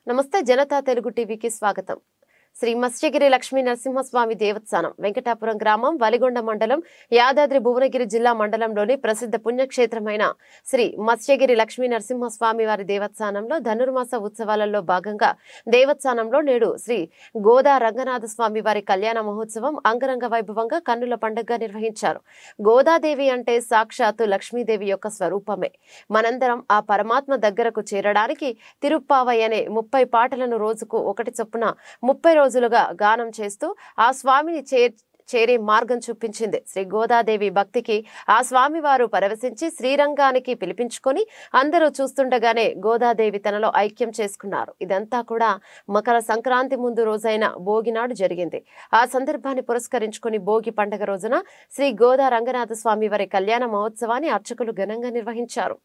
నమస్తే జనతా తెలుగు టీవీకి స్వాగతం. శ్రీ మత్స్యగిరి లక్ష్మీ నరసింహస్వామి దేవస్థానం వెంకటాపురం గ్రామం వలిగొండ మండలం యాదాద్రి భువనగిరి జిల్లా మండలంలోని ప్రసిద్ధ పుణ్యక్షేత్రమైన శ్రీ మత్స్యగిరి లక్ష్మీ నరసింహస్వామి వారి దేవస్థానంలో ధనుర్మాస ఉత్సవాలలో భాగంగా దేవస్థానంలో నేడు శ్రీ గోదా రంగనాథ స్వామి వారి కళ్యాణ మహోత్సవం అంగరంగ వైభవంగా కన్నుల పండుగగా నిర్వహించారు. గోదాదేవి అంటే సాక్షాత్తు లక్ష్మీదేవి యొక్క స్వరూపమే. మనందరం ఆ పరమాత్మ దగ్గరకు చేరడానికి తిరుప్పావై అనే 30 పాటలను రోజుకు ఒకటి చొప్పున 30 రోజులుగా గానం చేస్తూ ఆ స్వామిని చేరే మార్గం చూపించింది. శ్రీ గోదాదేవి భక్తికి ఆ స్వామి వారు పరవశించి శ్రీరంగానికి పిలిపించుకొని అందరూ చూస్తుండగానే గోదాదేవి తనలో ఐక్యం చేసుకున్నారు. ఇదంతా కూడా మకర సంక్రాంతి ముందు రోజైన భోగి నాడు జరిగింది. ఆ సందర్భాన్ని పురస్కరించుకుని భోగి పండుగ రోజున శ్రీ గోదా రంగనాథ స్వామి వారి కళ్యాణ మహోత్సవాన్ని అర్చకులు ఘనంగా నిర్వహించారు.